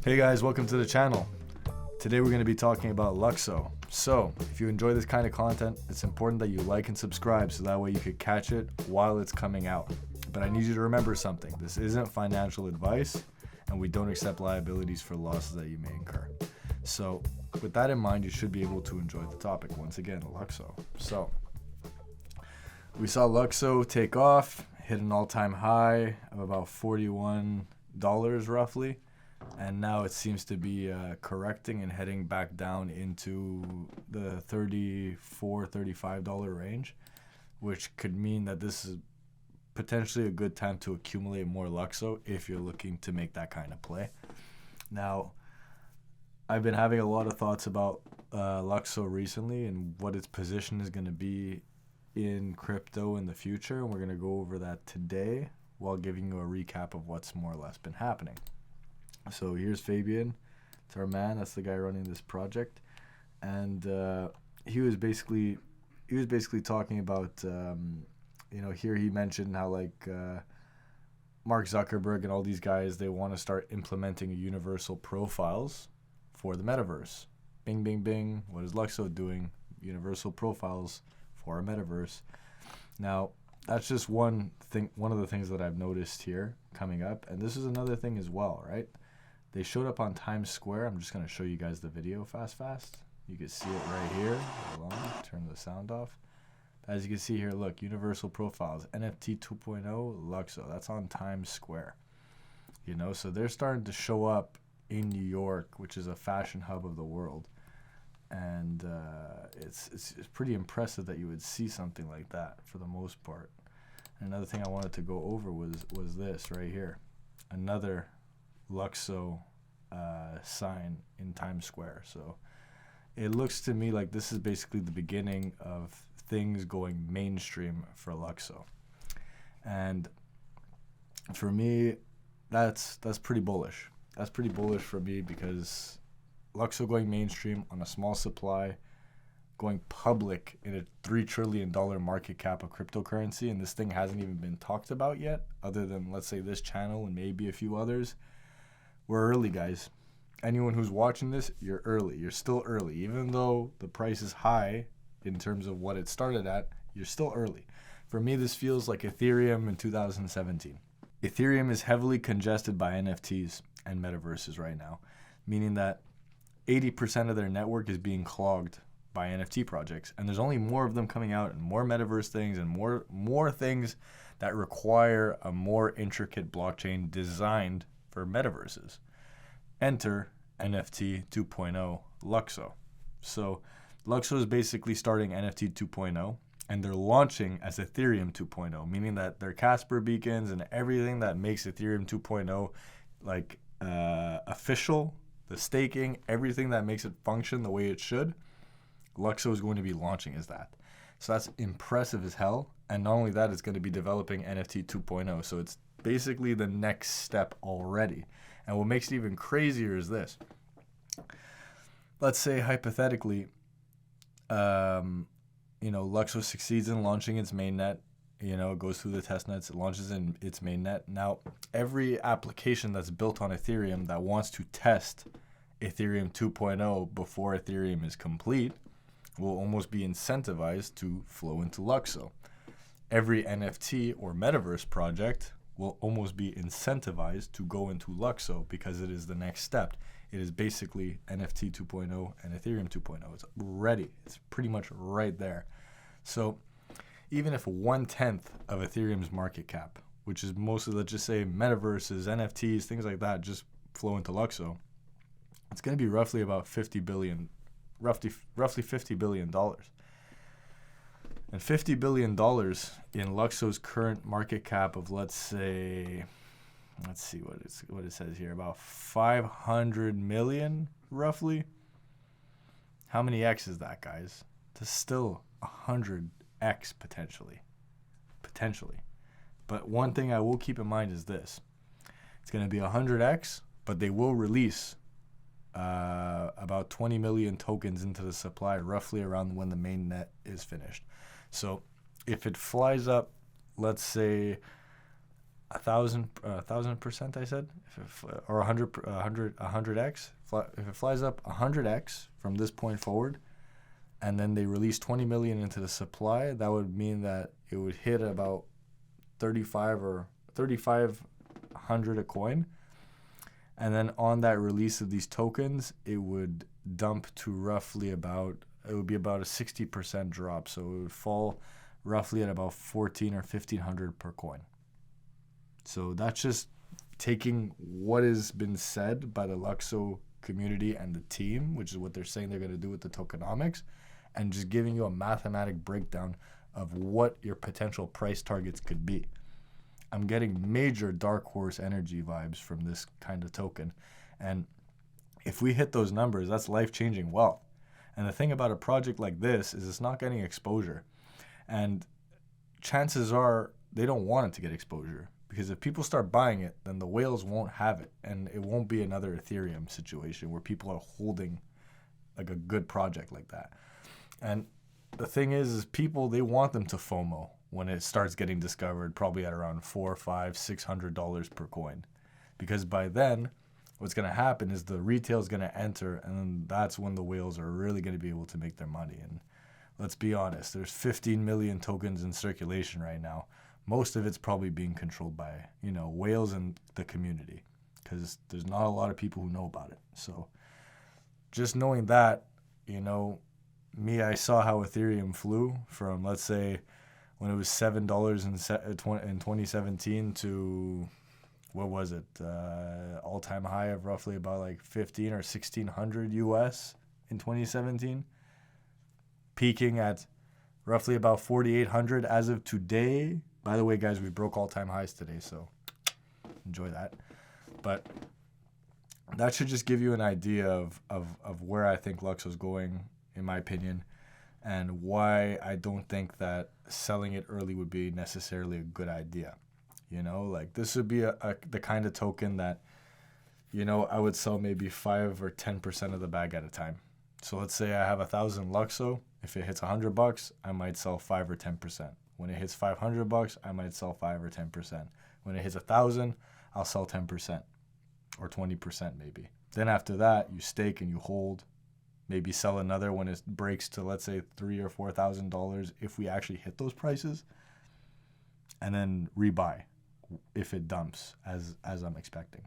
Hey guys, welcome to the channel. Today we're going to be talking about Luxo. So, if you enjoy this kind of content, it's important that you like and subscribe so that way you could catch it while it's coming out. But I need you to remember something. This isn't financial advice, and we don't accept liabilities for losses that you may incur. So, with that in mind, you should be able to enjoy the topic. Once again, Luxo. So, we saw Luxo take off, hit an all-time high of about $41 roughly. And now it seems to be correcting and heading back down into the $34, $35 range, which could mean that this is potentially a good time to accumulate more Luxo if you're looking to make that kind of play. Now, I've been having a lot of thoughts about Luxo recently and what its position is going to be in crypto in the future, and we're going to go over that today while giving you a recap of what's more or less been happening. So here's Fabian. It's our man. That's the guy running this project, and he was basically talking about here he mentioned how Mark Zuckerberg and all these guys, they want to start implementing universal profiles for the metaverse. Bing, bing, bing. What is Luxo doing? Universal profiles for a metaverse. Now, that's just one of the things that I've noticed here coming up, and this is another thing as well, right? They showed up on Times Square. I'm just going to show you guys the video fast. You can see it right here. Hold on, turn the sound off. As you can see here, look, Universal Profiles, NFT 2.0, Luxo. That's on Times Square. So they're starting to show up in New York, which is a fashion hub of the world. And it's pretty impressive that you would see something like that for the most part. And another thing I wanted to go over was this right here. Another Luxo sign in Times Square. So it looks to me like this is basically the beginning of things going mainstream for Luxo. And for me, that's pretty bullish. That's pretty bullish for me because Luxo going mainstream on a small supply, going public in a $3 trillion market cap of cryptocurrency, and this thing hasn't even been talked about yet, other than, let's say, this channel and maybe a few others. We're early, guys. Anyone who's watching this, you're early. You're still early. Even though the price is high in terms of what it started at, you're still early. For me, this feels like Ethereum in 2017. Ethereum is heavily congested by NFTs and metaverses right now, meaning that 80% of their network is being clogged by NFT projects, and there's only more of them coming out, and more metaverse things, and more things that require a more intricate blockchain designed for metaverses. Enter NFT 2.0 Luxo. So Luxo is basically starting NFT 2.0, and they're launching as Ethereum 2.0, meaning that their Casper beacons and everything that makes Ethereum 2.0 official, the staking, everything that makes it function the way it should, Luxo is going to be launching as that. So that's impressive as hell. And not only that, it's going to be developing NFT 2.0. So it's basically the next step already. And what makes it even crazier is this. Let's say hypothetically, Luxo succeeds in launching its mainnet. It goes through the test nets, it launches in its mainnet. Now, every application that's built on Ethereum that wants to test Ethereum 2.0 before Ethereum is complete will almost be incentivized to flow into Luxo. Every NFT or metaverse project will almost be incentivized to go into Luxo because it is the next step. It is basically NFT 2.0 and Ethereum 2.0. It's ready. It's pretty much right there. So even if 1/10 of Ethereum's market cap, which is mostly, let's just say, metaverses, NFTs, things like that, just flow into Luxo, it's going to be roughly about $50 billion. And $50 billion in Luxo's current market cap of, let's see what it says here, about 500 million roughly. How many X is that, guys? It's still 100X potentially. But one thing I will keep in mind is this. It's going to be 100X, but they will release about 20 million tokens into the supply roughly around when the main net is finished. So if it flies up, let's say 1,000%, I said, or 100x. If it flies up 100x from this point forward, and then they release 20 million into the supply, that would mean that it would hit about 3,500 a coin. And then on that release of these tokens, it would dump to roughly about a 60% drop. So it would fall roughly at about 14 or 1,500 per coin. So that's just taking what has been said by the Luxo community and the team, which is what they're saying they're going to do with the tokenomics, and just giving you a mathematic breakdown of what your potential price targets could be. I'm getting major dark horse energy vibes from this kind of token. And if we hit those numbers, that's life-changing wealth. And the thing about a project like this is it's not getting exposure. And chances are they don't want it to get exposure. Because if people start buying it, then the whales won't have it. And it won't be another Ethereum situation where people are holding like a good project like that. And the thing is people, they want them to FOMO when it starts getting discovered, probably at around $400, $500, $600 per coin. Because by then, what's going to happen is the retail is going to enter, and then that's when the whales are really going to be able to make their money. And let's be honest, there's 15 million tokens in circulation right now. Most of it's probably being controlled by, whales and the community, because there's not a lot of people who know about it. So just knowing that, I saw how Ethereum flew from, let's say, when it was $7 in 2017 to, what was it, all-time high of roughly about like 15 or 1,600 US in 2017, peaking at roughly about 4,800 as of today. By the way, guys, we broke all-time highs today, so enjoy that. But that should just give you an idea of where I think Luxo's going, in my opinion, and why I don't think that selling it early would be necessarily a good idea. This would be the kind of token that, I would sell maybe 5 or 10% of the bag at a time. So let's say I have 1,000 Luxo. If it hits $100, I might sell 5 or 10%. When it hits $500, I might sell 5 or 10%. When it hits 1,000, I'll sell 10% or 20% maybe. Then after that, you stake and you hold. Maybe sell another when it breaks to, let's say, $3,000 or $4,000 if we actually hit those prices, and then rebuy if it dumps as I'm expecting.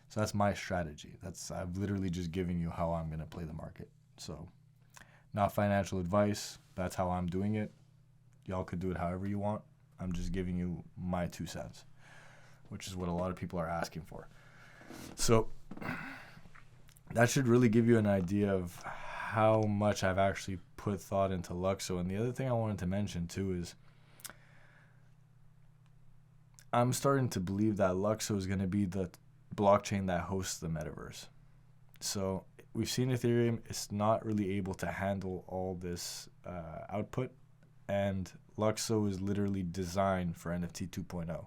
So that's my strategy. I've literally just giving you how I'm going to play the market. So not financial advice. That's how I'm doing it. Y'all could do it however you want. I'm just giving you my 2 cents, which is what a lot of people are asking for. So that should really give you an idea of how much I've actually put thought into Luxo. And the other thing I wanted to mention too is I'm starting to believe that Luxo is going to be the blockchain that hosts the metaverse. So we've seen Ethereum is not really able to handle all this output, and Luxo is literally designed for NFT 2.0.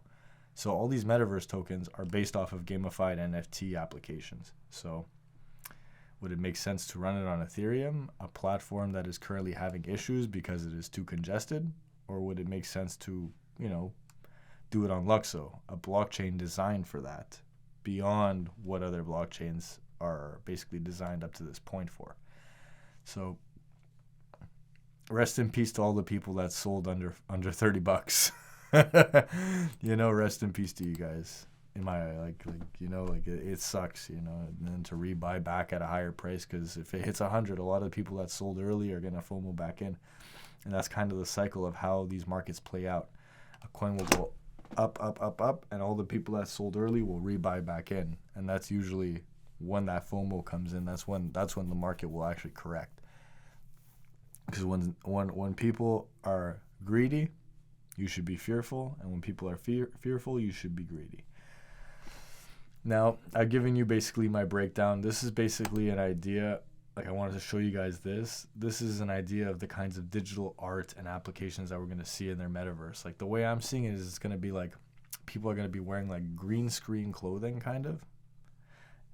So all these metaverse tokens are based off of gamified NFT applications. So would it make sense to run it on Ethereum, a platform that is currently having issues because it is too congested? Or would it make sense to, do it on Luxo, a blockchain designed for that, beyond what other blockchains are basically designed up to this point for? So rest in peace to all the people that sold under $30. Rest in peace to you guys. It sucks, and then to rebuy back at a higher price, because if it hits 100, a lot of the people that sold early are going to FOMO back in. And that's kind of the cycle of how these markets play out. A coin will go up, and all the people that sold early will rebuy back in. And that's usually when that FOMO comes in. That's when the market will actually correct. Because when people are greedy, you should be fearful, and when people are fearful, you should be greedy. Now, I've given you basically my breakdown. This is basically an idea. I wanted to show you guys this. This is an idea of the kinds of digital art and applications that we're going to see in their metaverse. The way I'm seeing it is it's going to be people are going to be wearing green screen clothing kind of,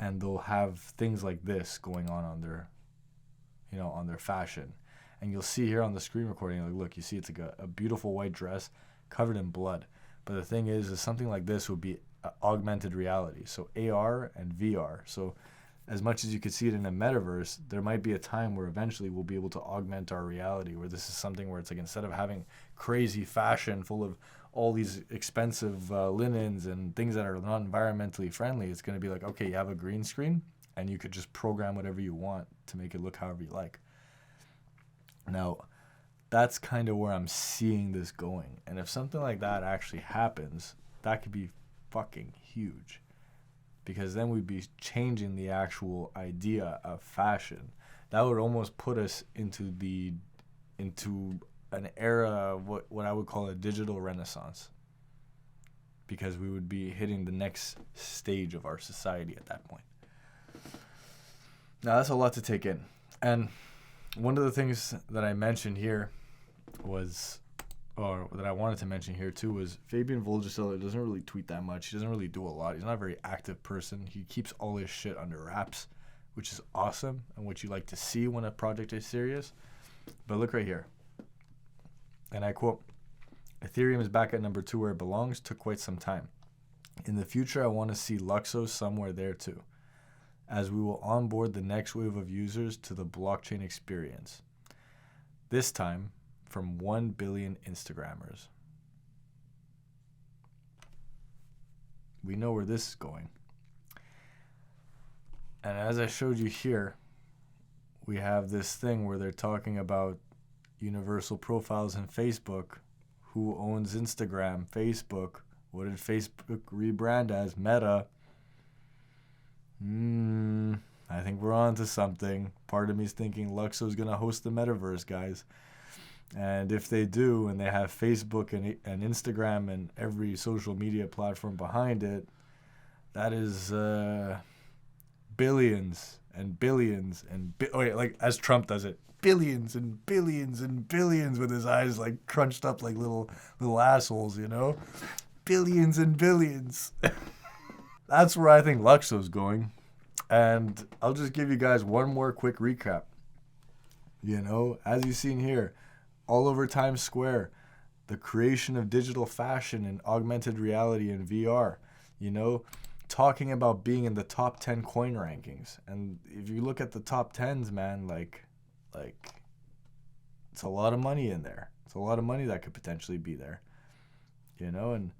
and they'll have things like this going on their, on their fashion. And you'll see here on the screen recording, look, you see it's a beautiful white dress covered in blood. But the thing is something like this would be augmented reality, so AR and VR. So as much as you could see it in a metaverse, there might be a time where eventually we'll be able to augment our reality, where this is something where it's like, instead of having crazy fashion full of all these expensive linens and things that are not environmentally friendly, it's going to be like, okay, you have a green screen and you could just program whatever you want to make it look however you like. Now, that's kind of where I'm seeing this going. And if something like that actually happens, that could be fucking huge. Because then we'd be changing the actual idea of fashion. That would almost put us into an era of what I would call a digital renaissance. Because we would be hitting the next stage of our society at that point. Now, that's a lot to take in. And one of the things that I mentioned here was, or that I wanted to mention here too, was Fabian Volgeseller doesn't really tweet that much. He doesn't really do a lot. He's not a very active person. He keeps all his shit under wraps, which is awesome and what you like to see when a project is serious. But look right here. And I quote, "Ethereum is back at number 2 where it belongs. Took quite some time. In the future, I want to see Luxos somewhere there too, as we will onboard the next wave of users to the blockchain experience. This time, from 1 billion Instagrammers." We know where this is going. And as I showed you here, we have this thing where they're talking about universal profiles in Facebook. Who owns Instagram? Facebook. What did Facebook rebrand as? Meta. I think we're on to something. Part of me is thinking Luxo's going to host the Metaverse, guys. And if they do, and they have Facebook and Instagram and every social media platform behind it, that is billions and billions and like as Trump does it, billions and billions and billions, with his eyes like crunched up like little assholes, you know? Billions and billions. That's where I think Luxo's going. And I'll just give you guys one more quick recap. You know, as you've seen here, all over Times Square, the creation of digital fashion and augmented reality and VR, you know, talking about being in the top 10 coin rankings. And if you look at the top 10s, man, like it's a lot of money in there. It's a lot of money that could potentially be there, you know. And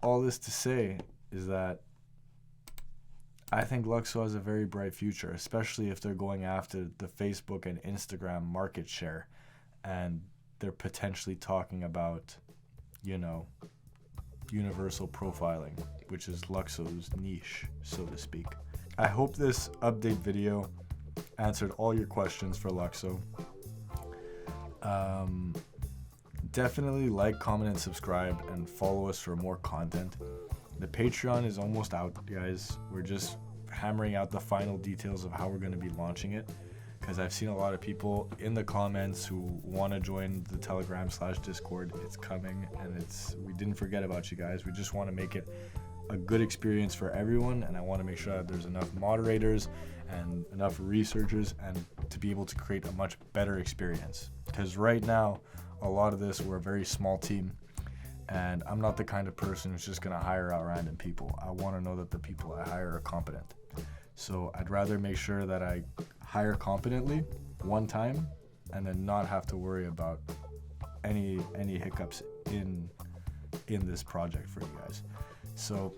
all this to say is that I think Luxo has a very bright future, especially if they're going after the Facebook and Instagram market share, and they're potentially talking about, you know, universal profiling, which is Luxo's niche, so to speak. I hope this update video answered all your questions for Luxo. Definitely like, comment, and subscribe, and follow us for more content. The Patreon is almost out, guys. We're just hammering out the final details of how we're going to be launching it, because I've seen a lot of people in the comments who want to join the Telegram/Discord. It's coming, and we didn't forget about you guys. We just want to make it a good experience for everyone, and I want to make sure that there's enough moderators and enough researchers and to be able to create a much better experience. Because right now, a lot of this, we're a very small team, and I'm not the kind of person who's just going to hire out random people. I want to know that the people I hire are competent. So I'd rather make sure that I hire competently one time and then not have to worry about any hiccups in this project for you guys. So